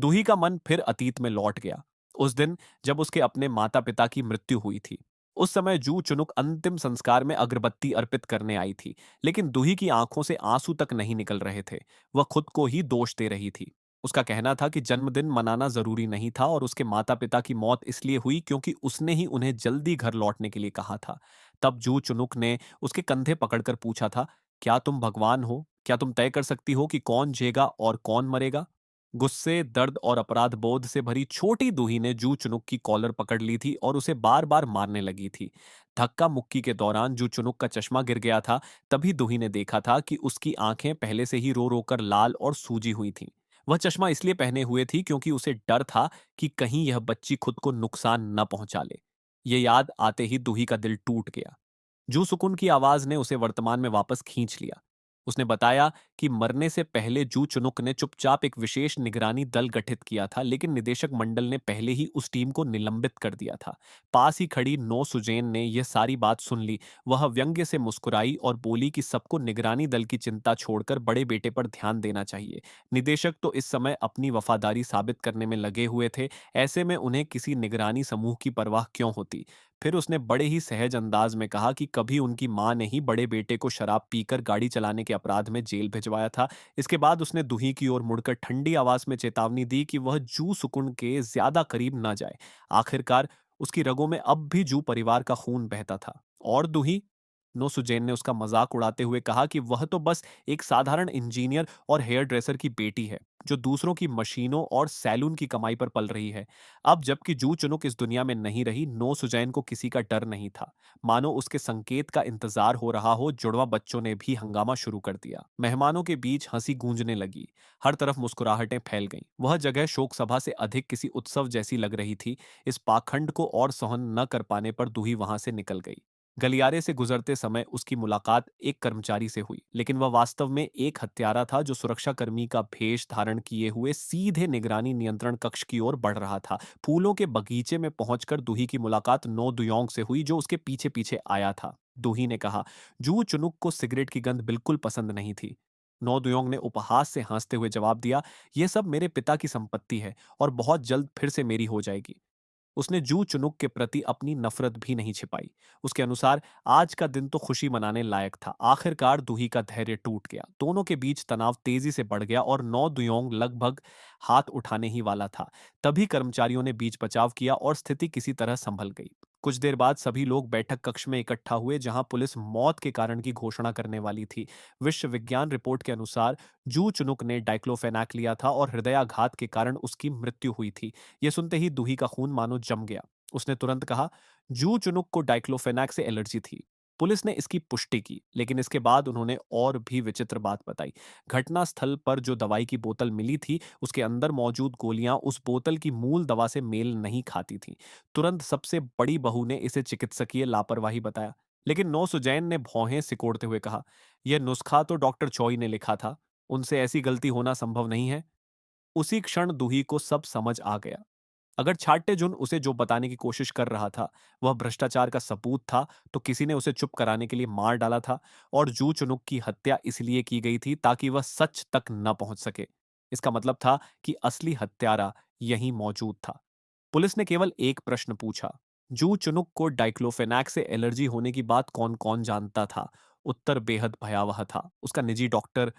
दूही का मन फिर अतीत में लौट गया। उस दिन जब उसके अपने माता-पिता की मृत्यु हुई थी। उस समय जू चुनुक अंतिम संस्कार में अगरबत्ती अर्पित करने आई थी, लेकिन दूही की आंखों से आंसू तक नहीं निकल रहे थे। वह खुद को ही दोष दे रही थी। उसका कहना था कि जन्मदिन मनाना जरूरी नहीं था और उसके माता-पिता की मौत इसलिए हुई क्योंकि उसने ही उन्हें जल्दी घर लौटने के लिए कहा था। तब जू चुनुक ने उसके कंधे पकड़कर पूछा था, "क्या तुम भगवान हो? क्या तुम तय कर सकती हो कि कौन जिएगा और कौन मरेगा?" गुस्से, दर्द और अपराध बोध से भरी छोटी दूही ने जू चुनुक की कॉलर पकड़ ली थी और उसे बार बार मारने लगी थी। धक्का मुक्की के दौरान जू चुनुक का चश्मा गिर गया था। तभी दूही ने देखा था कि उसकी आंखें पहले से ही रो रो कर लाल और सूजी हुई थीं। वह चश्मा इसलिए पहने हुए थी क्योंकि उसे डर था कि कहीं यह बच्ची खुद को नुकसान न पहुंचा ले। ये याद आते ही दूही का दिल टूट गया। जू सुकुन की आवाज ने उसे वर्तमान में वापस खींच लिया। उसने बताया कि मरने से पहले जू चुनुक ने चुपचाप एक विशेष निगरानी दल गठित किया था, लेकिन निदेशक मंडल ने पहले ही उस टीम को निलंबित कर दिया था। पास ही खड़ी नो सुजैन ने यह सारी बात सुन ली। वह व्यंग्य से मुस्कुराई और बोली कि सबको निगरानी दल की चिंता छोड़कर बड़े बेटे पर ध्यान देना चाहिए। निदेशक तो इस समय अपनी वफादारी साबित करने में लगे हुए थे, ऐसे में उन्हें किसी निगरानी समूह की परवाह क्यों होती। फिर उसने बड़े ही सहज अंदाज में कहा कि कभी उनकी मां ने ही बड़े बेटे को शराब पीकर गाड़ी चलाने के अपराध में जेल भिजवाया था। इसके बाद उसने दूही की ओर मुड़कर ठंडी आवाज में चेतावनी दी कि वह जू सुकुन के ज्यादा करीब ना जाए। आखिरकार उसकी रगों में अब भी जू परिवार का खून बहता था। और दूही, नोसुजैन ने उसका मजाक उड़ाते हुए कहा कि वह तो बस एक साधारण इंजीनियर और हेयर ड्रेसर की बेटी है, जो दूसरों की मशीनों और सैलून की कमाई पर पल रही है। अब जबकि जू चुनुक इस दुनिया में नहीं रही, नो सुजैन को किसी का डर नहीं था। मानो उसके संकेत का इंतजार हो रहा हो। जुड़वा बच्चों ने भी हंगामा शुरू कर दिया। मेहमानों के बीच हंसी गूंजने लगी। हर तरफ मुस्कुराहटें फैल गईं। वह जगह शोक सभा से अधिक किसी उत्सव जैसी लग रही थी। इस पाखंड को और सहन न कर पाने पर दूही वहां से निकल गई। गलियारे से गुजरते समय उसकी मुलाकात एक कर्मचारी से हुई, लेकिन वह वास्तव में एक हत्यारा था जो सुरक्षाकर्मी का भेष धारण किए हुए सीधे निगरानी नियंत्रण कक्ष की ओर बढ़ रहा था। फूलों के बगीचे में पहुंचकर दूही की मुलाकात नो दुयोंग से हुई, जो उसके पीछे पीछे आया था। दूही ने कहा, जू चुनुक को सिगरेट की गंध बिल्कुल पसंद नहीं थी। नो दुयोंग ने उपहास से हंसते हुए जवाब दिया, यह सब मेरे पिता की संपत्ति है और बहुत जल्द फिर से मेरी हो जाएगी। उसने जू चुनुक के प्रति अपनी नफरत भी नहीं छिपाई। उसके अनुसार आज का दिन तो खुशी मनाने लायक था। आखिरकार दूही का धैर्य टूट गया। दोनों के बीच तनाव तेजी से बढ़ गया और नौ दुयोंग लगभग हाथ उठाने ही वाला था। तभी कर्मचारियों ने बीच बचाव किया और स्थिति किसी तरह संभल गई। कुछ देर बाद सभी लोग बैठक कक्ष में इकट्ठा हुए, जहां पुलिस मौत के कारण की घोषणा करने वाली थी। विश्व विज्ञान रिपोर्ट के अनुसार जू चुनुक ने डाइक्लोफेनाक लिया था और हृदयाघात के कारण उसकी मृत्यु हुई थी। यह सुनते ही दूही का खून मानो जम गया। उसने तुरंत कहा, जू चुनुक को डाइक्लोफेनाक से एलर्जी थी। पुलिस ने इसकी पुष्टि की, लेकिन इसके बाद उन्होंने और भी विचित्र बात बताई। घटना स्थल पर जो दवाई की बोतल मिली थी, उसके अंदर मौजूद गोलियां उस बोतल की मूल दवा से मेल नहीं खाती थीं। तुरंत सबसे बड़ी बहू ने इसे चिकित्सकीय लापरवाही बताया, लेकिन नो सुजैन ने भौहें सिकोड़ते हुए कहा, यह नुस्खा तो डॉक्टर चॉई ने लिखा था। उनसे ऐसी गलती होना संभव नहीं है। उसी क्षण दूही को सब समझ आ गया। अगर छाट्टे-जुन उसे जो बताने की कोशिश कर रहा था, वह भ्रष्टाचार का सबूत था, तो किसी ने उसे चुप कराने के लिए मार डाला था और जू चुनुक की हत्या इसलिए की गई थी ताकि वह सच तक न पहुंच सके। इसका मतलब था कि असली हत्यारा यहीं मौजूद था। पुलिस ने केवल एक प्रश्न पूछा, जू चुनुक को डाइक्लोफेनाक से एलर्जी होने की बात कौन-कौन जानता था? उत्तर बेहद भयावह था। उसका निजी डॉक्टर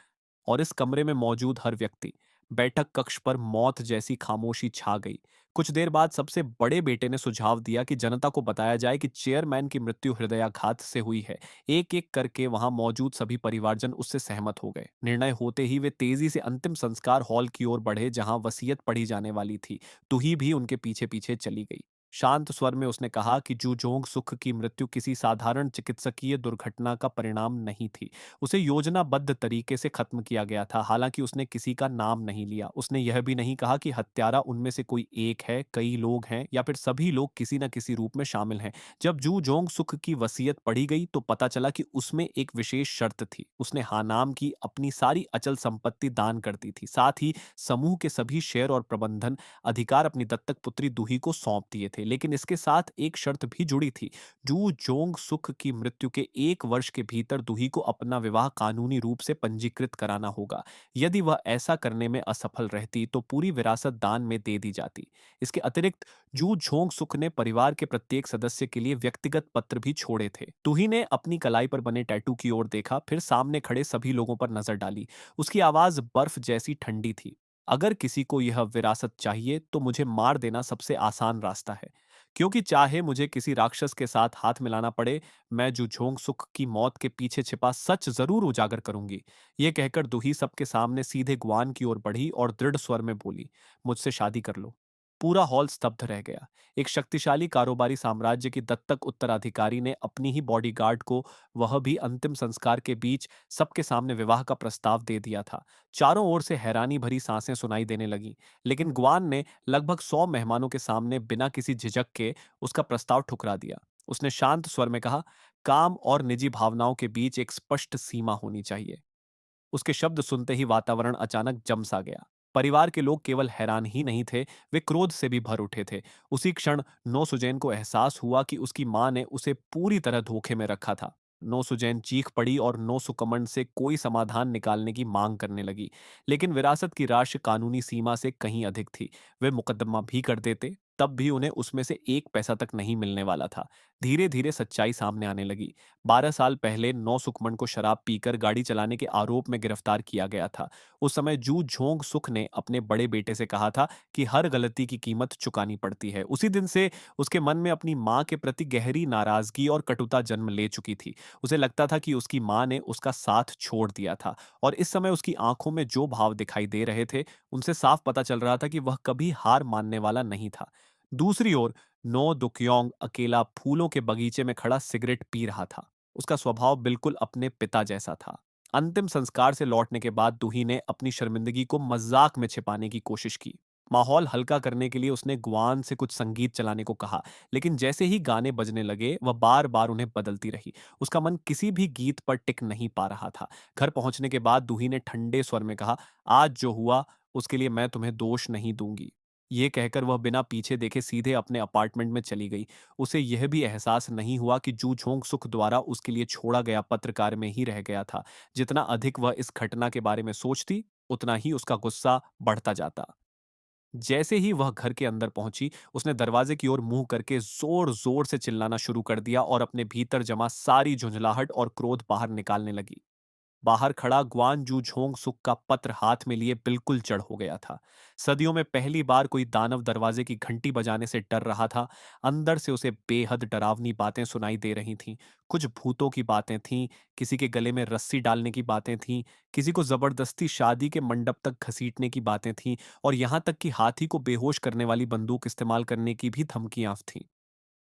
और इस कमरे में मौजूद हर व्यक्ति। बैठक कक्ष पर मौत जैसी खामोशी छा गई। कुछ देर बाद सबसे बड़े बेटे ने सुझाव दिया कि जनता को बताया जाए कि चेयरमैन की मृत्यु हृदयाघात से हुई है। एक एक करके वहां मौजूद सभी परिवारजन उससे सहमत हो गए। निर्णय होते ही वे तेजी से अंतिम संस्कार हॉल की ओर बढ़े, जहां वसीयत पढ़ी जाने वाली थी। तुही भी उनके पीछे पीछे चली गई। शांत स्वर में उसने कहा कि जूजोंग सुख की मृत्यु किसी साधारण चिकित्सकीय दुर्घटना का परिणाम नहीं थी। उसे योजनाबद्ध तरीके से खत्म किया गया था। हालांकि उसने किसी का नाम नहीं लिया। उसने यह भी नहीं कहा कि हत्यारा उनमें से कोई एक है, कई लोग हैं, या फिर सभी लोग किसी न किसी रूप में शामिल हैं। जब जू जोंग सुख की वसीयत पढ़ी गई तो पता चला कि उसमें एक विशेष शर्त थी। उसने हानाम की अपनी सारी अचल संपत्ति दान कर दी थी। साथ ही समूह के सभी शेयर और प्रबंधन अधिकार अपनी दत्तक पुत्री दूही को सौंप दिए थे। थे, लेकिन इसके साथ एक शर्त भी जुड़ी थी। जू जोंग सुख की मृत्यु के 1 वर्ष के भीतर दुही को अपना विवाह कानूनी रूप से पंजीकृत कराना होगा। यदि वह ऐसा करने में असफल रहती तो पूरी विरासत दान में दे दी जाती। इसके अतिरिक्त जू झोंग सुख ने परिवार के प्रत्येक सदस्य के लिए व्यक्तिगत पत्र भी छोड़े थे। तुही ने अपनी कलाई पर बने टैटू की ओर देखा, फिर सामने खड़े सभी लोगों पर नजर डाली। उसकी आवाज बर्फ जैसी ठंडी थी। अगर किसी को यह विरासत चाहिए तो मुझे मार देना सबसे आसान रास्ता है, क्योंकि चाहे मुझे किसी राक्षस के साथ हाथ मिलाना पड़े, मैं जुझोंग सुख की मौत के पीछे छिपा सच जरूर उजागर करूंगी। ये कहकर दुही सबके सामने सीधे ग्वान की ओर बढ़ी और दृढ़ स्वर में बोली, मुझसे शादी कर लो। पूरा हॉल स्तब्ध रह गया। एक शक्तिशाली कारोबारी साम्राज्य की दत्तक उत्तराधिकारी ने अपनी ही बॉडीगार्ड को, वह भी अंतिम संस्कार के बीच, सबके सामने विवाह का प्रस्ताव दे दिया था। चारों ओर से हैरानी भरी सांसें सुनाई देने लगीं, लेकिन ग्वान ने लगभग 100 मेहमानों के सामने बिना किसी झिझक के उसका प्रस्ताव ठुकरा दिया। उसने शांत स्वर में कहा, काम और निजी भावनाओं के बीच एक स्पष्ट सीमा होनी चाहिए। उसके शब्द सुनते ही वातावरण अचानक जम सा गया। परिवार के लोग केवल हैरान ही नहीं थे, वे क्रोध से भी भर उठे थे। उसी क्षण नो सुजैन को एहसास हुआ कि उसकी मां ने उसे पूरी तरह धोखे में रखा था। नो सुजैन चीख पड़ी और नो सुकमंड से कोई समाधान निकालने की मांग करने लगी। लेकिन विरासत की राशि कानूनी सीमा से कहीं अधिक थी। वे मुकदमा भी कर देते, तब भी उन्हें उसमें से 1 पैसा तक नहीं मिलने वाला था। धीरे धीरे सच्चाई सामने आने लगी। 12 साल पहले नौ सुकमन को शराब पीकर गाड़ी चलाने के आरोप में गिरफ्तार किया गया था। उस समय जू झोंग सुख ने अपने बड़े बेटे से कहा था कि हर गलती की कीमत चुकानी पड़ती है। उसी दिन से उसके मन में अपनी मां के प्रति गहरी नाराजगी और कटुता जन्म ले चुकी थी। उसे लगता था कि उसकी मां ने उसका साथ छोड़ दिया था, और इस समय उसकी आंखों में जो भाव दिखाई दे रहे थे, उनसे साफ पता चल रहा था कि वह कभी हार मानने वाला नहीं था। दूसरी ओर नो दुक्योंग अकेला फूलों के बगीचे में खड़ा सिगरेट पी रहा था। उसका स्वभाव बिल्कुल अपने पिता जैसा था। अंतिम संस्कार से लौटने के बाद दूही ने अपनी शर्मिंदगी को मजाक में छिपाने की कोशिश की। माहौल हल्का करने के लिए उसने गुआन से कुछ संगीत चलाने को कहा, लेकिन जैसे ही गाने बजने लगे वह बार बार उन्हें बदलती रही। उसका मन किसी भी गीत पर टिक नहीं पा रहा था। घर पहुंचने के बाद दूही ने ठंडे स्वर में कहा, आज जो हुआ उसके लिए मैं तुम्हें दोष नहीं दूंगी। ये कहकर वह बिना पीछे देखे सीधे अपने अपार्टमेंट में चली गई। उसे यह भी एहसास नहीं हुआ कि जू झोंग सुख द्वारा उसके लिए छोड़ा गया पत्रकार में ही रह गया था। जितना अधिक वह इस घटना के बारे में सोचती, उतना ही उसका गुस्सा बढ़ता जाता। जैसे ही वह घर के अंदर पहुंची, उसने दरवाजे की ओर मुंह करके जोर जोर से चिल्लाना शुरू कर दिया और अपने भीतर जमा सारी झुंझलाहट और क्रोध बाहर निकालने लगी। बाहर खड़ा ग्वान जू झोंग सुक का पत्र हाथ में लिए बिल्कुल जड़ हो गया था। सदियों में पहली बार कोई दानव दरवाजे की घंटी बजाने से डर रहा था। अंदर से उसे बेहद डरावनी बातें सुनाई दे रही थीं। कुछ भूतों की बातें थीं, किसी के गले में रस्सी डालने की बातें थीं, किसी को जबरदस्ती शादी के मंडप तक घसीटने की बातें थीं, और यहां तक कि हाथी को बेहोश करने वाली बंदूक इस्तेमाल करने की भी धमकियां थीं।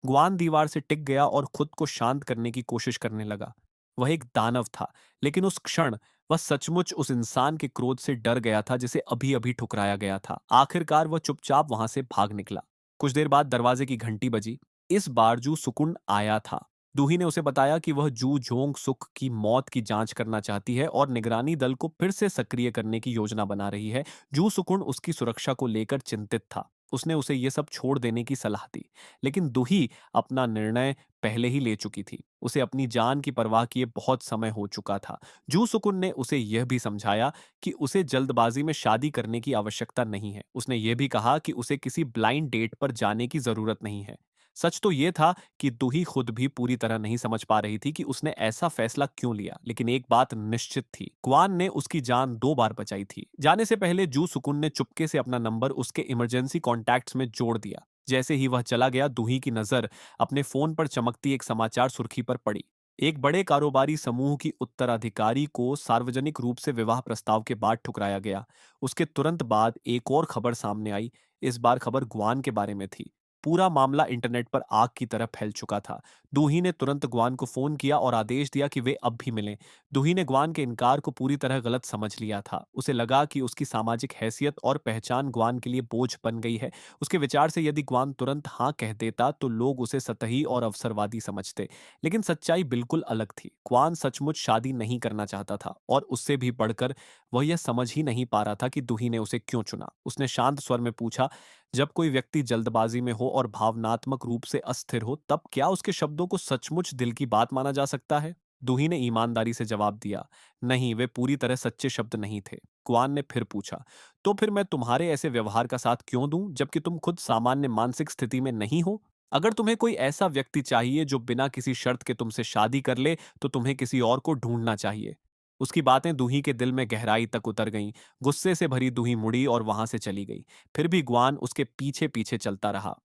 गुआन दीवार से टिक गया और खुद को शांत करने की कोशिश करने लगा। वह एक दानव था, लेकिन उस क्षण वह सचमुच उस इंसान के क्रोध से डर गया था जिसे अभी-अभी ठुकराया गया था। आखिरकार वह चुपचाप वहां से भाग निकला। कुछ देर बाद दरवाजे की घंटी बजी। इस बार जू सुकुंड आया था। दूही ने उसे बताया कि वह जू झोंग सुक की मौत की जांच करना चाहती है और निगरानी दल को फिर से सक्रिय करने की योजना बना रही है। जू सुकुंड उसकी सुरक्षा को लेकर चिंतित था। उसने उसे यह सब छोड़ देने की सलाह दी, लेकिन दूही अपना निर्णय पहले ही ले चुकी थी। उसे अपनी जान की परवाह किए बहुत समय हो चुका था। जू सुकुन ने उसे यह भी समझाया कि उसे जल्दबाजी में शादी करने की आवश्यकता नहीं है। उसने यह भी कहा कि उसे किसी ब्लाइंड डेट पर जाने की जरूरत नहीं है। सच तो यह था कि दूही खुद भी पूरी तरह नहीं समझ पा रही थी कि उसने ऐसा फैसला क्यों लिया, लेकिन एक बात निश्चित थी, क्वान ने उसकी जान 2 बार बचाई थी। जाने से पहले जू सुकुन ने चुपके से अपना नंबर उसके इमरजेंसी कॉन्टैक्ट्स में जोड़ दिया। जैसे ही वह चला गया, दूही की नजर अपने फोन पर चमकती एक समाचार सुर्खी पर पड़ी। एक बड़े कारोबारी समूह की उत्तराधिकारी को सार्वजनिक रूप से विवाह प्रस्ताव के बाद ठुकराया गया। उसके तुरंत बाद एक और खबर सामने आई। इस बार खबर गुआन के बारे में थी। पूरा मामला इंटरनेट पर आग की तरह फैल चुका था। दूही ने तुरंत गुआन को फोन किया और आदेश दिया कि वे अब भी मिलें। दूही ने गुआन के इनकार को पूरी तरह गलत समझ लिया था। उसे लगा कि उसकी सामाजिक हैसियत और पहचान गुआन के लिए बोझ बन गई है। उसके विचार से यदि ग्वान तुरंत हाँ कह देता तो लोग उसे सतही और अवसरवादी समझते, लेकिन सच्चाई बिल्कुल अलग थी। ग्वान सचमुच शादी नहीं करना चाहता था, और उससे भी बढ़कर वह यह समझ ही नहीं पा रहा था कि दूही ने उसे क्यों चुना। उसने शांत स्वर में पूछा, जब कोई व्यक्ति जल्दबाजी में हो और भावनात्मक रूप से अस्थिर हो, तब क्या उसके शब्दों को सचमुच दिल की बात माना जा सकता है? दूही ने ईमानदारी से जवाब दिया, नहीं, वे पूरी तरह सच्चे शब्द नहीं थे। कुआन ने फिर पूछा, तो फिर मैं तुम्हारे ऐसे व्यवहार का साथ क्यों दूं, जबकि तुम खुद सामान्य मानसिक स्थिति में नहीं हो? अगर तुम्हें कोई ऐसा व्यक्ति चाहिए जो बिना किसी शर्त के तुमसे शादी कर ले, तो तुम्हें किसी और को ढूंढना चाहिए। उसकी बातें दूही के दिल में गहराई तक उतर गईं। गुस्से से भरी दूही मुड़ी और वहां से चली गई। फिर भी ग्वान उसके पीछे पीछे चलता रहा।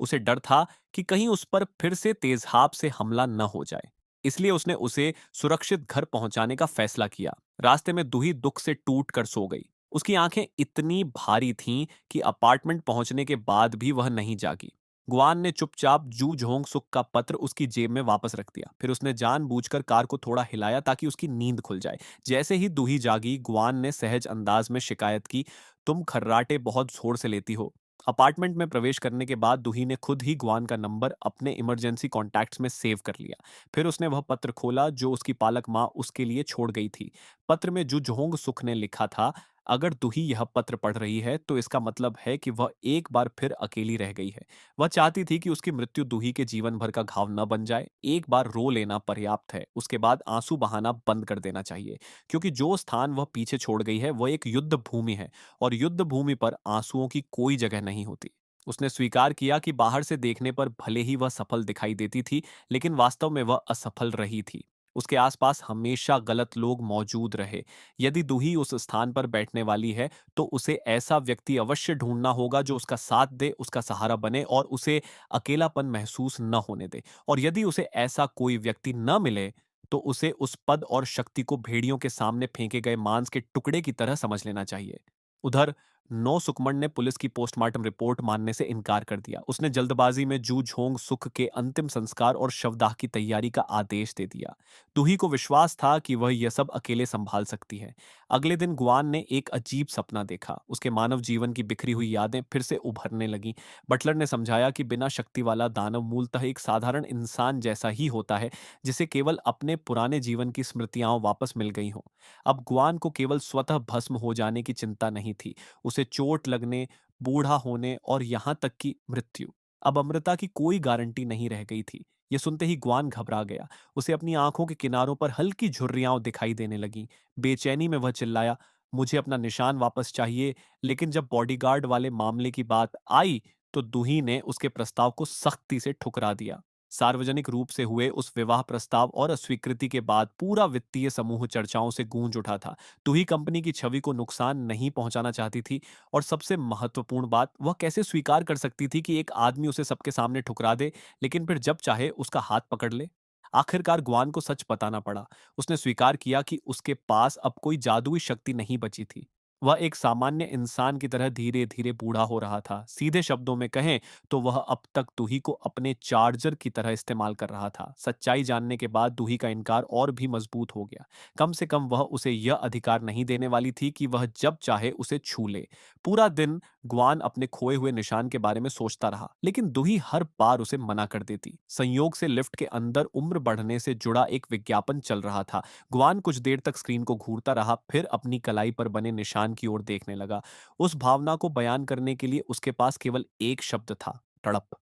उसे डर था कि कहीं उस पर फिर से तेजहाब से हमला न हो जाए। इसलिए उसने उसे सुरक्षित घर पहुंचाने का फैसला किया। रास्ते में दूही दुख से टूट कर सो गई। उसकी आंखें इतनी भारी थीं कि अपार्टमेंट पहुंचने के बाद भी वह नहीं जागी। गुआन ने चुपचाप जू झोंग सुक का पत्र उसकी जेब में वापस रख दिया। फिर उसने जानबूझकर कार को थोड़ा हिलाया ताकि उसकी नींद खुल जाए। जैसे ही दूही जागी, गुआन ने सहज अंदाज में शिकायत की, तुम खर्राटे बहुत जोर से लेती हो। अपार्टमेंट में प्रवेश करने के बाद दूही ने खुद ही गुआन का नंबर अपने इमरजेंसी कॉन्टैक्ट्स में सेव कर लिया। फिर उसने वह पत्र खोला जो उसकी पालक माँ उसके लिए छोड़ गई थी। पत्र में जुझोंग सुख ने लिखा था, अगर दूही यह पत्र पढ़ रही है तो इसका मतलब है कि वह एक बार फिर अकेली रह गई है। वह चाहती थी कि उसकी मृत्यु दूही के जीवन भर का घाव न बन जाए। एक बार रो लेना पर्याप्त है, उसके बाद आंसू बहाना बंद कर देना चाहिए। क्योंकि जो स्थान वह पीछे छोड़ गई है वह एक युद्ध भूमि है, और युद्ध भूमि पर आंसुओं की कोई जगह नहीं होती। उसने स्वीकार किया कि बाहर से देखने पर भले ही वह सफल दिखाई देती थी, लेकिन वास्तव में वह असफल रही थी। उसके आसपास हमेशा गलत लोग मौजूद रहे। यदि दूही उस स्थान पर बैठने वाली है, तो उसे ऐसा व्यक्ति अवश्य ढूंढना होगा जो उसका साथ दे, उसका सहारा बने और उसे अकेलापन महसूस न होने दे। और यदि उसे ऐसा कोई व्यक्ति न मिले, तो उसे उस पद और शक्ति को भेड़ियों के सामने फेंके गए मांस के टुकड़े की तरह समझ लेना चाहिए। उधर नो सुकमण ने पुलिस की पोस्टमार्टम रिपोर्ट मानने से इनकार कर दिया। उसने जल्दबाजी में जू झोंग सुख के अंतिम संस्कार और शवदाह की तैयारी का आदेश दे दिया। दूही को विश्वास था कि वह यह सब अकेले संभाल सकती है। अगले दिन गुआन ने एक अजीब सपना देखा। उसके मानव जीवन की बिखरी हुई यादें फिर से उभरने लगीं। बटलर ने समझाया कि बिना शक्ति वाला दानव मूलतः एक साधारण इंसान जैसा ही होता है, जिसे केवल अपने पुराने जीवन की स्मृतियां वापस मिल गई हों। अब गुआन को केवल स्वतः भस्म हो जाने की चिंता नहीं थी, उसे चोट लगने, बूढ़ा होने और यहां तक कि मृत्यु। अब अमृता की कोई गारंटी नहीं रह गई थी। यह सुनते ही गुआन घबरा गया। उसे अपनी आंखों के किनारों पर हल्की झुर्रियां दिखाई देने लगीं। बेचैनी में वह चिल्लाया, मुझे अपना निशान वापस चाहिए। लेकिन जब बॉडीगार्ड वाले मामले की बात आई, तो दूही ने उसके प्रस्ताव को सख्ती से ठुकरा दिया। सार्वजनिक रूप से हुए उस विवाह प्रस्ताव और अस्वीकृति के बाद पूरा वित्तीय समूह चर्चाओं से गूंज उठा था। दूही कंपनी की छवि को नुकसान नहीं पहुंचाना चाहती थी, और सबसे महत्वपूर्ण बात, वह कैसे स्वीकार कर सकती थी कि एक आदमी उसे सबके सामने ठुकरा दे, लेकिन फिर जब चाहे उसका हाथ पकड़ ले। आखिरकार गुआन को सच बताना पड़ा। उसने स्वीकार किया कि उसके पास अब कोई जादुई शक्ति नहीं बची थी। वह एक सामान्य इंसान की तरह धीरे धीरे बूढ़ा हो रहा था। सीधे शब्दों में कहें तो वह अब तक दूही को अपने चार्जर की तरह इस्तेमाल कर रहा था। सच्चाई जानने के बाद दूही का इनकार और भी मजबूत हो गया। कम से कम वह उसे यह अधिकार नहीं देने वाली थी कि वह जब चाहे उसे छू ले। पूरा दिन गुआन अपने खोए हुए निशान के बारे में सोचता रहा, लेकिन दूही हर बार उसे मना कर देती। संयोग से लिफ्ट के अंदर उम्र बढ़ने से जुड़ा एक विज्ञापन चल रहा था। गुआन कुछ देर तक स्क्रीन को घूरता रहा, फिर अपनी कलाई पर बने निशान की ओर देखने लगा। उस भावना को बयान करने के लिए उसके पास केवल एक शब्द था, तड़प।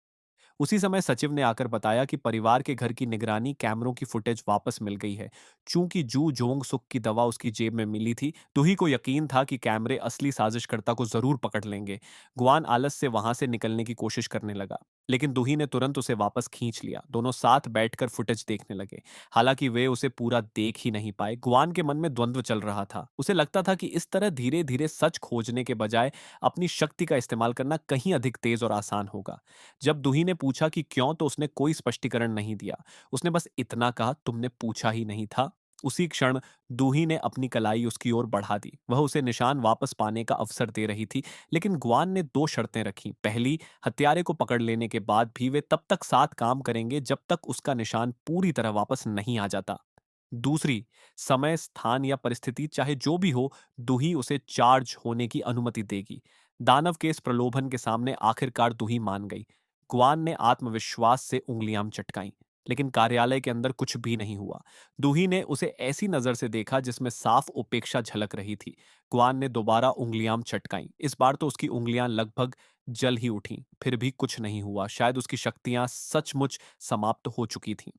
उसी समय सचिव ने आकर बताया कि परिवार के घर की निगरानी कैमरों की फुटेज वापस मिल गई है। चूंकि जू जोंग सुक की दवा उसकी जेब में मिली थी, दूही को यकीन था कि कैमरे असली साजिशकर्ता को जरूर पकड़ लेंगे। गुआन आलस से वहां से निकलने की कोशिश करने लगा, लेकिन दूही ने तुरंत उसे वापस खींच लिया। दोनों साथ बैठकर फुटेज देखने लगे। हालांकि वे उसे पूरा देख ही नहीं पाए। गुआन के मन में द्वंद्व चल रहा था। उसे लगता था कि इस तरह धीरे धीरे सच खोजने के बजाय अपनी शक्ति का इस्तेमाल करना कहीं अधिक तेज और आसान होगा। जब दूही ने पूछा कि क्यों, तो उसने कोई स्पष्टीकरण नहीं दिया। उसने बस इतना कहा, तुमने पूछा ही नहीं था। उसी क्षण दूही ने अपनी कलाई उसकी ओर बढ़ा दी। वह उसे निशान वापस पाने का अवसर दे रही थी, लेकिन गुआन ने दो शर्तें रखी। पहली, हत्यारे को पकड़ लेने के बाद भी वे तब तक साथ काम करेंगे जब तक उसका निशान पूरी तरह वापस नहीं आ जाता। दूसरी, समय, स्थान या परिस्थिति चाहे जो भी हो, दूही उसे चार्ज होने की अनुमति देगी। दानव के इस प्रलोभन के सामने आखिरकार दूही मान गई। गुआन ने आत्मविश्वास से उंगलियां चटकाईं, लेकिन कार्यालय के अंदर कुछ भी नहीं हुआ। दूही ने उसे ऐसी नजर से देखा जिसमें साफ उपेक्षा झलक रही थी। गुआन ने दोबारा उंगलियां चटकाईं। इस बार तो उसकी उंगलियां लगभग जल ही उठीं, फिर भी कुछ नहीं हुआ। शायद उसकी शक्तियां सचमुच समाप्त हो चुकी थीं।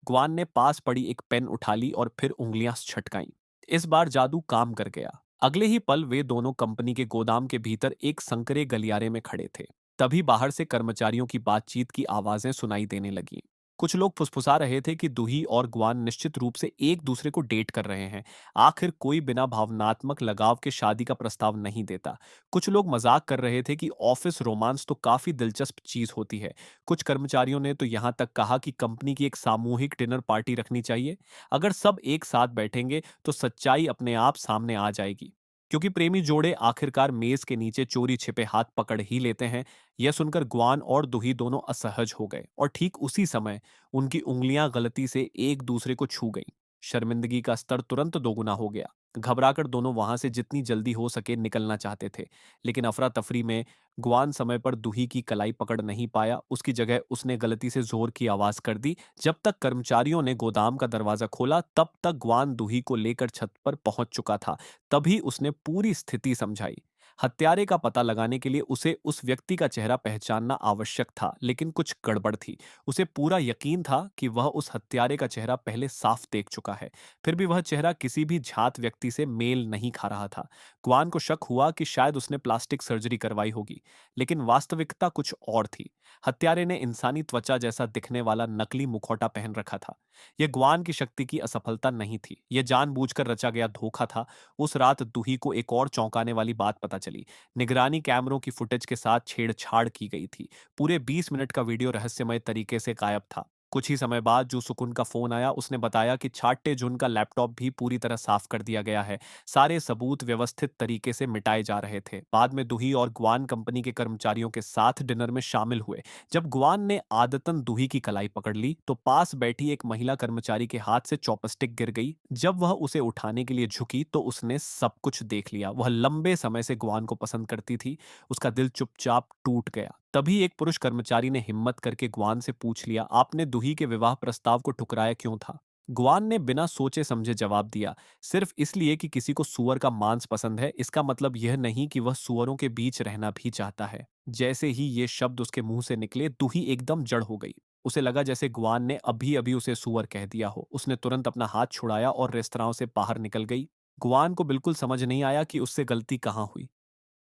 ग्वान ने पास पड़ी एक पेन उठा ली और फिर उंगलियां छटकाईं। इस बार जादू काम कर गया। अगले ही पल वे दोनों कंपनी के गोदाम के भीतर एक संकरे गलियारे में खड़े थे। तभी बाहर से कर्मचारियों की बातचीत की आवाजें सुनाई देने लगीं। कुछ लोग फुसफुसा रहे थे कि दूही और ग्वान निश्चित रूप से एक दूसरे को डेट कर रहे हैं। आखिर कोई बिना भावनात्मक लगाव के शादी का प्रस्ताव नहीं देता। कुछ लोग मजाक कर रहे थे कि ऑफिस रोमांस तो काफी दिलचस्प चीज होती है। कुछ कर्मचारियों ने तो यहाँ तक कहा कि कंपनी की एक सामूहिक डिनर पार्टी रखनी चाहिए। अगर सब एक साथ बैठेंगे तो सच्चाई अपने आप सामने आ जाएगी। क्योंकि प्रेमी जोड़े आखिरकार मेज के नीचे चोरी छिपे हाथ पकड़ ही लेते हैं। यह सुनकर ग्वान और दुही दोनों असहज हो गए और ठीक उसी समय उनकी उंगलियां गलती से एक दूसरे को छू गईं। शर्मिंदगी का स्तर तुरंत दोगुना हो गया। घबराकर दोनों वहां से जितनी जल्दी हो सके निकलना चाहते थे, लेकिन अफरा तफरी में ग्वान समय पर दूही की कलाई पकड़ नहीं पाया। उसकी जगह उसने गलती से जोर की आवाज कर दी। जब तक कर्मचारियों ने गोदाम का दरवाजा खोला तब तक ग्वान दूही को लेकर छत पर पहुंच चुका था। तभी उसने पूरी स्थिति समझाई। हत्यारे का पता लगाने के लिए उसे उस व्यक्ति का चेहरा पहचानना आवश्यक था, लेकिन कुछ गड़बड़ थी। उसे पूरा यकीन था कि वह उस हत्यारे का चेहरा पहले साफ देख चुका है। फिर भी वह चेहरा किसी भी जात व्यक्ति से मेल नहीं खा रहा था। ग्वान को शक हुआ कि शायद उसने प्लास्टिक सर्जरी करवाई होगी, लेकिन वास्तविकता कुछ और थी। हत्यारे ने इंसानी त्वचा जैसा दिखने वाला नकली मुखौटा पहन रखा था। यह ग्वान की शक्ति की असफलता नहीं थी, यह जानबूझकर रचा गया धोखा था। उस रात दूही को एक और चौंकाने वाली बात पता चली। निगरानी कैमरों की फुटेज के साथ छेड़छाड़ की गई थी। पूरे 20 मिनट का वीडियो रहस्यमय तरीके से गायब था। कुछ ही समय बाद जो सुकुन का फोन आया, उसने बताया कि छाट्टे जुन का लैपटॉप भी पूरी तरह साफ कर दिया गया है। सारे सबूत व्यवस्थित तरीके से मिटाए जा रहे थे। बाद में दूही और ग्वान कंपनी के कर्मचारियों के साथ डिनर में शामिल हुए। जब ग्वान ने आदतन दूही की कलाई पकड़ ली तो पास बैठी एक महिला कर्मचारी के हाथ से चॉपस्टिक गिर गई। जब वह उसे उठाने के लिए झुकी तो उसने सब कुछ देख लिया। वह लंबे समय से ग्वान को पसंद करती थी। उसका दिल चुपचाप टूट गया। तभी एक पुरुष कर्मचारी ने हिम्मत करके ग्वान से पूछ लिया, आपने दूही के विवाह प्रस्ताव को ठुकराया क्यों था? ग्वान ने बिना सोचे समझे जवाब दिया, सिर्फ इसलिए कि किसी को सुअर का मांस पसंद है, इसका मतलब यह नहीं कि वह सुअरों के बीच रहना भी चाहता है। जैसे ही ये शब्द उसके मुंह से निकले, दूही एकदम जड़ हो गई। उसे लगा जैसे ग्वान ने अभी अभी उसे सुअर कह दिया हो। उसने तुरंत अपना हाथ छुड़ाया और रेस्तरां से बाहर निकल गई। ग्वान को बिल्कुल समझ नहीं आया कि उससे गलती कहाँ हुई।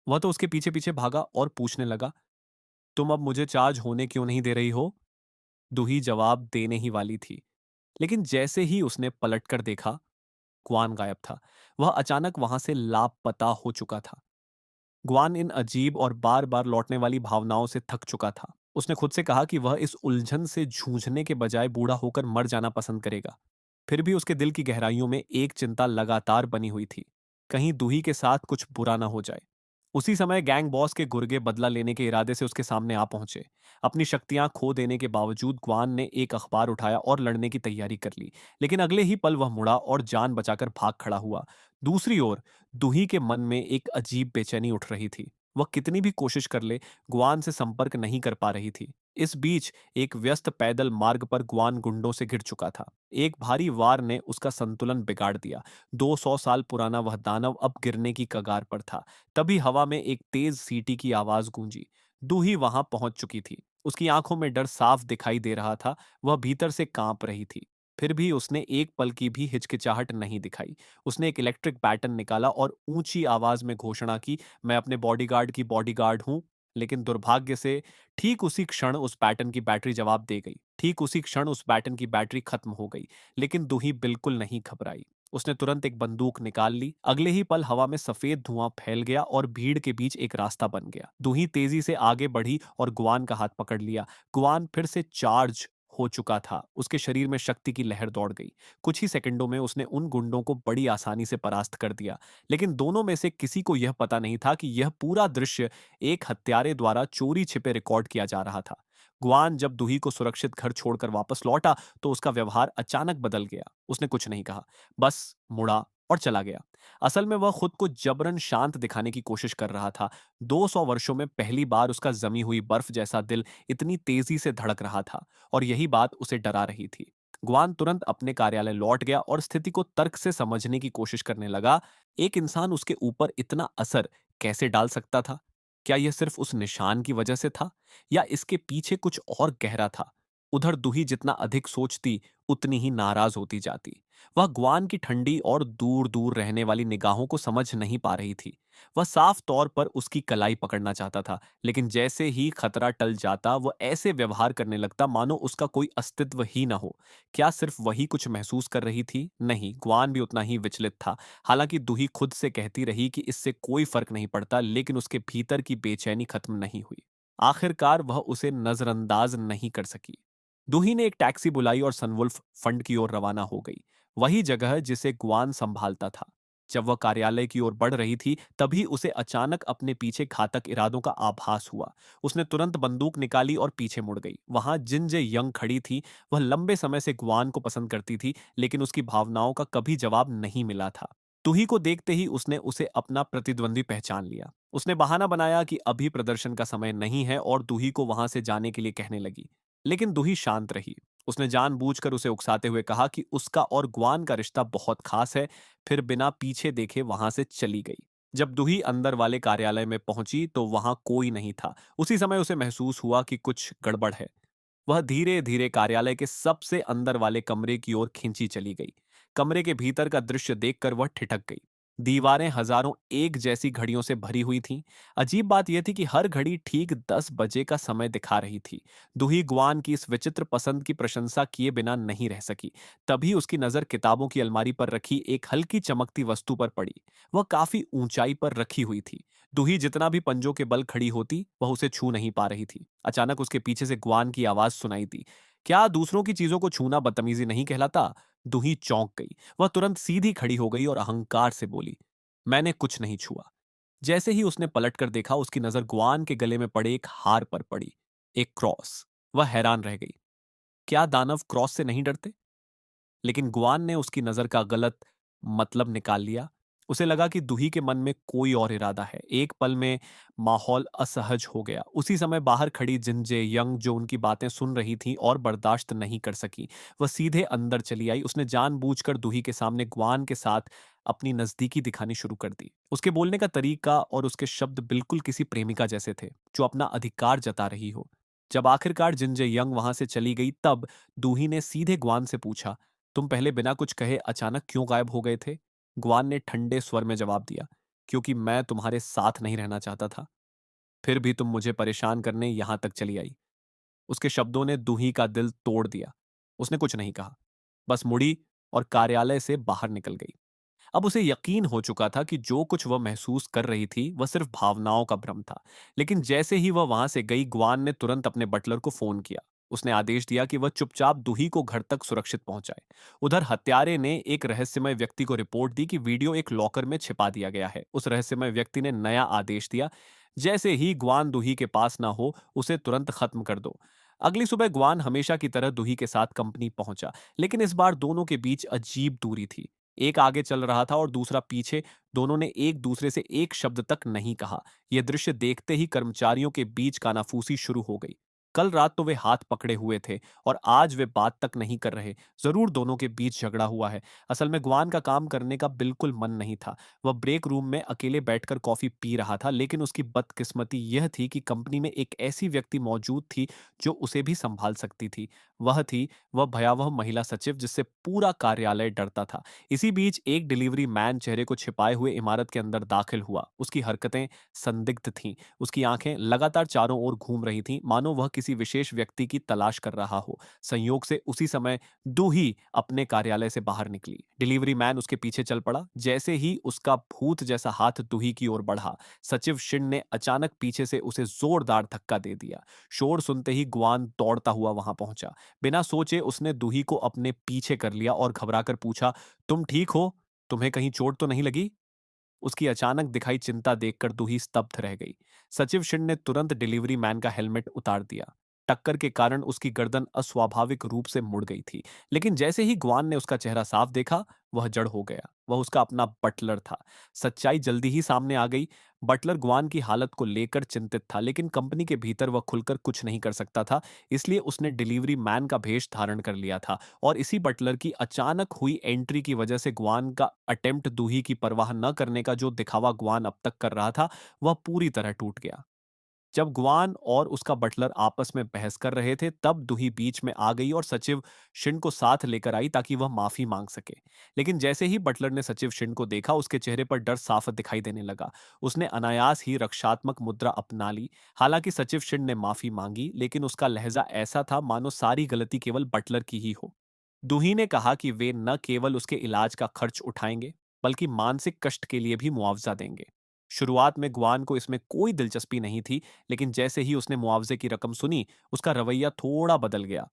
वह तो उसके पीछे पीछे भागा और पूछने लगा, तुम अब मुझे चार्ज होने क्यों नहीं दे रही हो? दूही जवाब देने ही वाली थी, लेकिन जैसे ही उसने पलटकर देखा, ग्वान गायब था। वह अचानक वहां से लापता हो चुका था। ग्वान इन अजीब और बार बार लौटने वाली भावनाओं से थक चुका था। उसने खुद से कहा कि वह इस उलझन से जूझने के बजाय बूढ़ा होकर मर जाना पसंद करेगा। फिर भी उसके दिल की गहराइयों में एक चिंता लगातार बनी हुई थी, कहीं दूही के साथ कुछ बुरा ना हो जाए। उसी समय गैंग बॉस के गुर्गे बदला लेने के इरादे से उसके सामने आ पहुंचे। अपनी शक्तियां खो देने के बावजूद ग्वान ने एक अखबार उठाया और लड़ने की तैयारी कर ली, लेकिन अगले ही पल वह मुड़ा और जान बचाकर भाग खड़ा हुआ। दूसरी ओर दूही के मन में एक अजीब बेचैनी उठ रही थी। वह कितनी भी कोशिश कर ले, ग्वान से संपर्क नहीं कर पा रही थी। इस बीच एक व्यस्त पैदल मार्ग पर ग्वान गुंडों से घिर चुका था। एक भारी वार ने उसका संतुलन बिगाड़ दिया। 200 साल पुराना वह दानव अब गिरने की कगार पर था। तभी हवा में एक तेज सीटी की आवाज गूंजी। दूही वहां पहुंच चुकी थी। उसकी आंखों में डर साफ दिखाई दे रहा था। वह भीतर से कांप रही थी। फिर भी उसने एक पल की भी हिचकिचाहट नहीं दिखाई। उसने एक इलेक्ट्रिक बैटन निकाला और ऊंची आवाज में घोषणा की, मैं अपने बॉडीगार्ड की बॉडीगार्ड हूं। लेकिन दुर्भाग्य से ठीक उसी क्षण उस बैटन की बैटरी जवाब दे गई। ठीक उसी क्षण उस बैटन की बैटरी खत्म हो गई। लेकिन दूही बिल्कुल नहीं घबराई। उसने तुरंत एक बंदूक निकाल ली। अगले ही पल हवा में सफेद धुआं फैल गया और भीड़ के बीच एक रास्ता बन गया। दूही तेजी से आगे बढ़ी और गुआन का हाथ पकड़ लिया। गुआन फिर से चार्ज हो चुका था। उसके शरीर में शक्ति की लहर दौड़ गई। कुछ ही सेकंडों में उसने उन गुंडों को बड़ी आसानी से परास्त कर दिया। लेकिन दोनों में से किसी को यह पता नहीं था कि यह पूरा दृश्य एक हत्यारे द्वारा चोरी छिपे रिकॉर्ड किया जा रहा था। गुआन जब दूही को सुरक्षित घर छोड़कर वापस लौटा तो उसका व्यवहार अचानक बदल गया। उसने कुछ नहीं कहा, बस मुड़ा और चला गया। असल में वह खुद को जबरन शांत दिखाने की कोशिश कर रहा था। 200 वर्षों में पहली बार उसका जमी हुई बर्फ जैसा दिल इतनी तेजी से धड़क रहा था और यही बात उसे डरा रही थी। गुआन तुरंत अपने कार्यालय लौट गया और स्थिति को तर्क से समझने की कोशिश करने लगा। एक इंसान उसके ऊपर इतना असर कैसे डाल सकता था? क्या यह सिर्फ उस निशान की वजह से था या इसके पीछे कुछ और गहरा था? उधर दूही जितना अधिक सोचती उतनी ही नाराज होती जाती। वह ग्वान की ठंडी और दूर दूर रहने वाली निगाहों को समझ नहीं पा रही थी। वह साफ तौर पर उसकी कलाई पकड़ना चाहता था, लेकिन जैसे ही खतरा टल जाता वह ऐसे व्यवहार करने लगता मानो उसका कोई अस्तित्व ही न हो। क्या सिर्फ वही कुछ महसूस कर रही थी? नहीं, ग्वान भी उतना ही विचलित था। हालांकि दूही खुद से कहती रही कि इससे कोई फर्क नहीं पड़ता, लेकिन उसके भीतर की बेचैनी खत्म नहीं हुई। आखिरकार वह उसे नजरअंदाज नहीं कर सकी। दूही ने एक टैक्सी बुलाई और सनवुल्फ फंड की ओर रवाना हो गई, वही जगह जिसे ग्वान संभालता था। जब वह कार्यालय की ओर बढ़ रही थी, तभी उसे अचानक अपने पीछे घातक इरादों का आभास हुआ। उसने तुरंत बंदूक निकाली और पीछे मुड़ गई। वहां जिनजे यंग खड़ी थी। वह लंबे समय से ग्वान को पसंद करती थी, लेकिन उसकी भावनाओं का कभी जवाब नहीं मिला था। तुही को देखते ही उसने उसे अपना प्रतिद्वंदी पहचान लिया। उसने बहाना बनाया कि अभी प्रदर्शन का समय नहीं है और दूही को वहां से जाने के लिए कहने लगी। लेकिन दूही शांत रही। उसने जानबूझकर उसे उकसाते हुए कहा कि उसका और ग्वान का रिश्ता बहुत खास है, फिर बिना पीछे देखे वहां से चली गई। जब दूही अंदर वाले कार्यालय में पहुंची तो वहां कोई नहीं था। उसी समय उसे महसूस हुआ कि कुछ गड़बड़ है। वह धीरे धीरे कार्यालय के सबसे अंदर वाले कमरे की ओर खींची चली गई। कमरे के भीतर का दृश्य देखकर वह ठिठक गई। दीवारें हजारों एक जैसी घड़ियों से भरी हुई थीं। अजीब बात यह थी कि हर घड़ी ठीक 10 बजे का समय दिखा रही थी। दूही ग्वान की इस विचित्र पसंद की प्रशंसा किए बिना नहीं रह सकी। तभी उसकी नजर किताबों की अलमारी पर रखी एक हल्की चमकती वस्तु पर पड़ी। वह काफी ऊंचाई पर रखी हुई थी। दूही जितना भी पंजों के बल खड़ी होती, वह उसे छू नहीं पा रही थी। अचानक उसके पीछे से ग्वान की आवाज सुनाई दी। क्या दूसरों की चीजों को छूना बदतमीजी नहीं कहलाता? दूही चौंक गई। वह तुरंत सीधी खड़ी हो गई और अहंकार से बोली, मैंने कुछ नहीं छुआ। जैसे ही उसने पलटकर देखा, उसकी नजर ग्वान के गले में पड़े एक हार पर पड़ी, एक क्रॉस। वह हैरान रह गई। क्या दानव क्रॉस से नहीं डरते? लेकिन गुआन ने उसकी नजर का गलत मतलब निकाल लिया। उसे लगा कि दूही के मन में कोई और इरादा है। एक पल में माहौल असहज हो गया। उसी समय बाहर खड़ी जिनजे यंग, जो उनकी बातें सुन रही थी और बर्दाश्त नहीं कर सकी, वह सीधे अंदर चली आई। उसने जानबूझकर दूही के सामने ग्वान के साथ अपनी नजदीकी दिखानी शुरू कर दी। उसके बोलने का तरीका और उसके शब्द बिल्कुल किसी प्रेमिका जैसे थे, जो अपना अधिकार जता रही हो। जब आखिरकार जिनजे यंग वहां से चली गई, तब दूही ने सीधे ग्वान से पूछा, तुम पहले बिना कुछ कहे अचानक क्यों गायब हो गए थे? ग्वान ने ठंडे स्वर में जवाब दिया, क्योंकि मैं तुम्हारे साथ नहीं रहना चाहता था। फिर भी तुम मुझे परेशान करने यहां तक चली आई। उसके शब्दों ने दूही का दिल तोड़ दिया। उसने कुछ नहीं कहा, बस मुड़ी और कार्यालय से बाहर निकल गई। अब उसे यकीन हो चुका था कि जो कुछ वह महसूस कर रही थी वह सिर्फ भावनाओं का भ्रम था। लेकिन जैसे ही वह वहां से गई, ग्वान ने तुरंत अपने बटलर को फोन किया। उसने आदेश दिया कि वह चुपचाप दूही को घर तक सुरक्षित पहुंचाए। उधर हत्यारे ने एक रहस्यमय व्यक्ति को रिपोर्ट दी कि वीडियो एक लॉकर में छिपा दिया गया है। उस रहस्यमय व्यक्ति ने नया आदेश दिया, जैसे ही ग्वान दूही के पास ना हो, उसे तुरंत खत्म कर दो। अगली सुबह ग्वान हमेशा की तरह दूही के साथ कंपनी पहुंचा, लेकिन इस बार दोनों के बीच अजीब दूरी थी। एक आगे चल रहा था और दूसरा पीछे। दोनों ने एक दूसरे से एक शब्द तक नहीं कहा। यह दृश्य देखते ही कर्मचारियों के बीच कानाफूसी शुरू हो गई। कल रात तो वे हाथ पकड़े हुए थे और आज वे बात तक नहीं कर रहे। जरूर दोनों के बीच झगड़ा हुआ है। असल में ग्वान का काम करने का बिल्कुल मन नहीं था। वह ब्रेक रूम में अकेले बैठकर कॉफी पी रहा था, लेकिन उसकी बदकिस्मती यह थी कि कंपनी में एक ऐसी व्यक्ति मौजूद थी जो उसे भी संभाल सकती थी। वह थी वह भयावह महिला सचिव, जिससे पूरा कार्यालय डरता था। इसी बीच एक डिलीवरी मैन चेहरे को छिपाए हुए इमारत के अंदर दाखिल हुआ। उसकी हरकतें संदिग्ध थीं। उसकी आंखें लगातार चारों ओर घूम रही थीं, मानो वह किसी विशेष व्यक्ति की तलाश कर रहा हो। संयोग से उसी समय दूही अपने कार्यालय से बाहर निकली। डिलीवरी मैन उसके पीछे चल पड़ा। जैसे ही उसका भूत जैसा हाथ दूही की ओर बढ़ा, सचिव शिन ने अचानक पीछे से उसे जोरदार धक्का दे दिया। शोर सुनते ही ग्वान दौड़ता हुआ वहां पहुंचा। बिना सोचे उसने दूही को अपने पीछे कर लिया और घबराकर पूछा, तुम ठीक हो? तुम्हें कहीं चोट तो नहीं लगी? उसकी अचानक दिखाई चिंता देखकर दूही स्तब्ध रह गई। सचिव शिंड ने तुरंत डिलीवरी मैन का हेलमेट उतार दिया। टक्कर के कारण उसकी गर्दन अस्वाभाविक रूप से मुड़ गई थी। लेकिन जैसे ही ग्वान ने उसका चेहरा साफ देखा, वह जड़ हो गया। वह उसका अपना बटलर था। सच्चाई जल्दी ही सामने आ गई। बटलर ग्वान की हालत को लेकर चिंतित था, लेकिन कंपनी के भीतर वह खुलकर कुछ नहीं कर सकता था। इसलिए उसने डिलीवरी मैन का भेष धारण कर लिया था और इसी बटलर की अचानक हुई एंट्री की वजह से ग्वान का अटेम्प्ट, दूही की परवाह न करने का जो दिखावा ग्वान अब तक कर रहा था, वह पूरी तरह टूट गया। जब गुआन और उसका बटलर आपस में बहस कर रहे थे, तब दूही बीच में आ गई और सचिव शिन को साथ लेकर आई ताकि वह माफी मांग सके। लेकिन जैसे ही बटलर ने सचिव शिन को देखा, उसके चेहरे पर डर साफ दिखाई देने लगा। उसने अनायास ही रक्षात्मक मुद्रा अपना ली। हालांकि सचिव शिन ने माफी मांगी, लेकिन उसका लहजा ऐसा था मानो सारी गलती केवल बटलर की ही हो। दूही ने कहा कि वे न केवल उसके इलाज का खर्च उठाएंगे, बल्कि मानसिक कष्ट के लिए भी मुआवजा देंगे। शुरुआत में गुआन को इसमें कोई दिलचस्पी नहीं थी, लेकिन जैसे ही उसने मुआवजे की रकम सुनी, उसका रवैया थोड़ा बदल गया।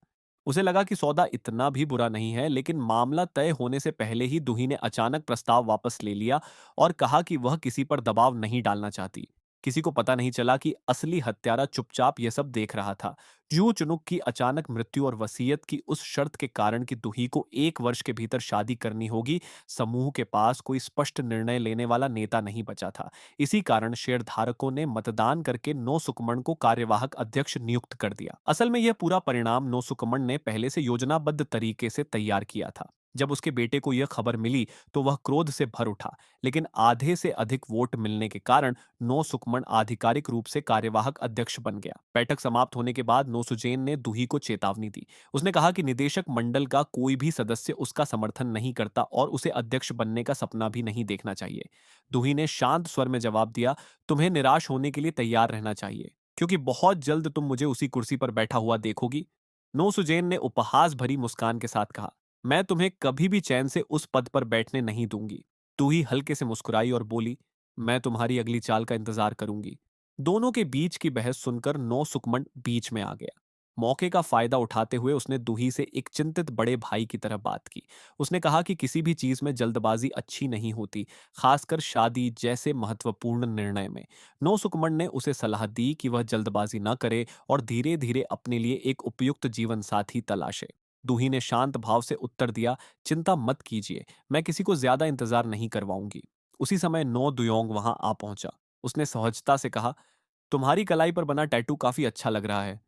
उसे लगा कि सौदा इतना भी बुरा नहीं है, लेकिन मामला तय होने से पहले ही दूही ने अचानक प्रस्ताव वापस ले लिया और कहा कि वह किसी पर दबाव नहीं डालना चाहती। किसी को पता नहीं चला कि असली हत्यारा चुपचाप यह सब देख रहा था। जू चुनुक की अचानक मृत्यु और वसीयत की उस शर्त के कारण कि दूही को 1 वर्ष के भीतर शादी करनी होगी, समूह के पास कोई स्पष्ट निर्णय लेने वाला नेता नहीं बचा था। इसी कारण शेयरधारकों ने मतदान करके नो सुकमण को कार्यवाहक अध्यक्ष नियुक्त कर दिया। असल में यह पूरा परिणाम नो सुकमण ने पहले से योजनाबद्ध तरीके से तैयार किया था। जब उसके बेटे को यह खबर मिली, तो वह क्रोध से भर उठा, लेकिन आधे से अधिक वोट मिलने के कारण नो सुकमण आधिकारिक रूप से कार्यवाहक अध्यक्ष बन गया। बैठक समाप्त होने के बाद नो सुजेन ने दूही को चेतावनी दी। उसने कहा कि निदेशक मंडल का कोई भी सदस्य उसका समर्थन नहीं करता और उसे अध्यक्ष बनने का सपना भी नहीं देखना चाहिए। दूही ने शांत स्वर में जवाब दिया, तुम्हें निराश होने के लिए तैयार रहना चाहिए, क्योंकि बहुत जल्द तुम मुझे उसी कुर्सी पर बैठा हुआ देखोगी। नो सुजेन ने उपहास भरी मुस्कान के साथ कहा, मैं तुम्हें कभी भी चैन से उस पद पर बैठने नहीं दूंगी। दूही हल्के से मुस्कुराई और बोली, मैं तुम्हारी अगली चाल का इंतजार करूंगी। दोनों के बीच की बहस सुनकर नो सुकमण बीच में आ गया। मौके का फायदा उठाते हुए उसने दूही से एक चिंतित बड़े भाई की तरह बात की। उसने कहा कि किसी भी चीज में जल्दबाजी अच्छी नहीं होती, खासकर शादी जैसे महत्वपूर्ण निर्णय में। नो सुकमण ने उसे सलाह दी कि वह जल्दबाजी न करे और धीरे धीरे अपने लिए एक उपयुक्त जीवन साथी तलाशे। दूही ने शांत भाव से उत्तर दिया, चिंता मत कीजिए, मैं किसी को ज्यादा इंतजार नहीं करवाऊंगी। उसी समय नो दुयोंग वहां आ पहुंचा। उसने सहजता से कहा, तुम्हारी कलाई पर बना टैटू काफी अच्छा लग रहा है।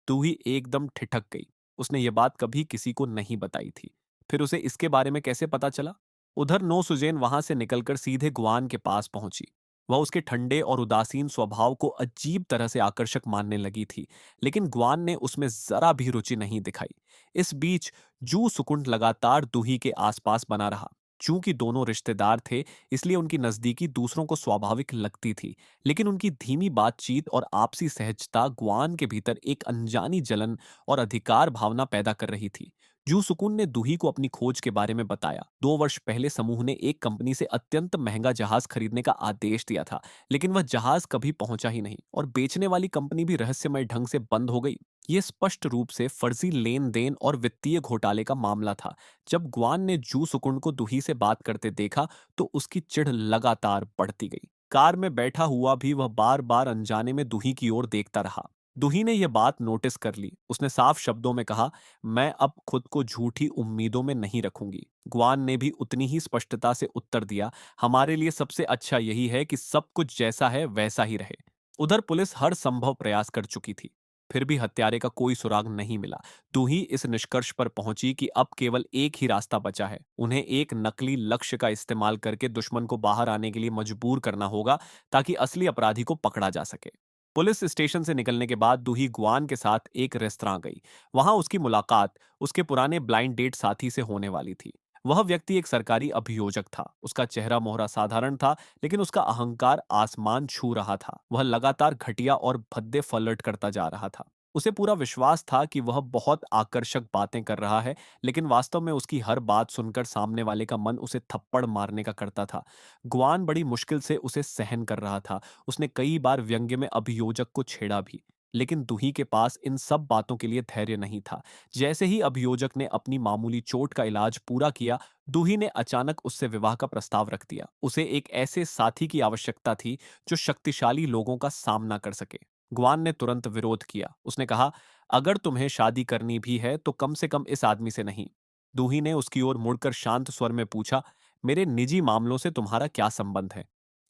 तू ही एकदम ठिठक गई। उसने ये बात कभी किसी को नहीं बताई थी। फिर उसे इसके बारे में कैसे पता चला? उधर नो सुजेन वहां से निकलकर सीधे गुआन के पास पहुंची। वह उसके ठंडे और उदासीन स्वभाव को अजीब तरह से आकर्षक मानने लगी थी, लेकिन गुआन ने उसमें जरा भी रुचि नहीं दिखाई। इस बीच जू सुकुंड लगातार दूही के आसपास बना रहा। चूंकि दोनों रिश्तेदार थे, इसलिए उनकी नजदीकी दूसरों को स्वाभाविक लगती थी, लेकिन उनकी धीमी बातचीत और आपसी सहजता गुआन के भीतर एक अनजानी जलन और अधिकार भावना पैदा कर रही थी। जू सुकून ने दूही को अपनी खोज के बारे में बताया। 2 वर्ष पहले समूह ने एक कंपनी से अत्यंत महंगा जहाज खरीदने का आदेश दिया था, लेकिन वह जहाज कभी पहुंचा ही नहीं और बेचने वाली कंपनी भी रहस्यमय ढंग से बंद हो गई। ये स्पष्ट रूप से फर्जी लेन देन और वित्तीय घोटाले का मामला था। जब गुआन ने जू सुकुंड को दूही से बात करते देखा, तो उसकी चिढ़ लगातार बढ़ती गई। कार में बैठा हुआ भी वह बार बार अनजाने में दूही की ओर देखता रहा। दूही ने यह बात नोटिस कर ली। उसने साफ शब्दों में कहा, मैं अब खुद को झूठी उम्मीदों में नहीं रखूंगी। गुआन ने भी उतनी ही स्पष्टता से उत्तर दिया, हमारे लिए सबसे अच्छा यही है कि सब कुछ जैसा है वैसा ही रहे। उधर पुलिस हर संभव प्रयास कर चुकी थी, फिर भी हत्यारे का कोई सुराग नहीं मिला। दूही इस निष्कर्ष पर पहुंची कि अब केवल एक ही रास्ता बचा है, उन्हें एक नकली लक्ष्य का इस्तेमाल करके दुश्मन को बाहर आने के लिए मजबूर करना होगा, ताकि असली अपराधी को पकड़ा जा सके। पुलिस स्टेशन से निकलने के बाद दूही गुआन के साथ एक रेस्तरां गई। वहां उसकी मुलाकात उसके पुराने ब्लाइंड डेट साथी से होने वाली थी। वह व्यक्ति एक सरकारी अभियोजक था। उसका चेहरा मोहरा साधारण था, लेकिन उसका अहंकार आसमान छू रहा था। वह लगातार घटिया और भद्दे फ्लर्ट करता जा रहा था। उसे पूरा विश्वास था कि वह बहुत आकर्षक बातें कर रहा है, लेकिन वास्तव में उसकी हर बात सुनकर सामने वाले का मन उसे थप्पड़ मारने का करता था। गुआन बड़ी मुश्किल से उसे सहन कर रहा था। उसने कई बार व्यंग्य में अभियोजक को छेड़ा भी, लेकिन दूही के पास इन सब बातों के लिए धैर्य नहीं था। जैसे ही अभियोजक ने अपनी मामूली चोट का इलाज पूरा किया, दूही ने अचानक उससे विवाह का प्रस्ताव रख दिया। उसे एक ऐसे साथी की आवश्यकता थी जो शक्तिशाली लोगों का सामना कर सके। गुआन ने तुरंत विरोध किया। उसने कहा, अगर तुम्हें शादी करनी भी है तो कम से कम इस आदमी से नहीं। दूही ने उसकी ओर मुड़कर शांत स्वर में पूछा, मेरे निजी मामलों से तुम्हारा क्या संबंध है?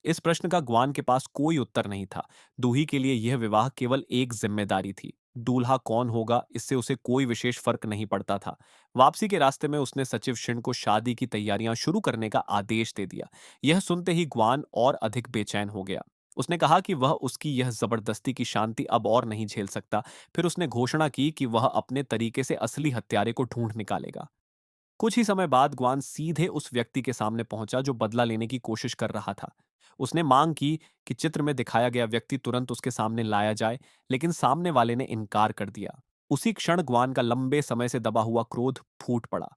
इस प्रश्न का गुआन के पास कोई उत्तर नहीं था। दूही के लिए यह विवाह केवल एक जिम्मेदारी थी। दूल्हा कौन होगा, इससे उसे कोई विशेष फर्क नहीं पड़ता था। वापसी के रास्ते में उसने सचिव शिन को शादी की तैयारियां शुरू करने का आदेश दे दिया। यह सुनते ही गुआन और अधिक बेचैन हो गया। उसने कहा कि वह उसकी यह जबरदस्ती की शांति अब और नहीं झेल सकता। फिर उसने घोषणा की कि वह अपने तरीके से असली हत्यारे को ढूंढ निकालेगा। कुछ ही समय बाद ग्वान सीधे उस व्यक्ति के सामने पहुंचा जो बदला लेने की कोशिश कर रहा था। उसने मांग की कि चित्र में दिखाया गया व्यक्ति तुरंत उसके सामने लाया जाए, लेकिन सामने वाले ने इनकार कर दिया। उसी क्षण ग्वान का लंबे समय से दबा हुआ क्रोध फूट पड़ा।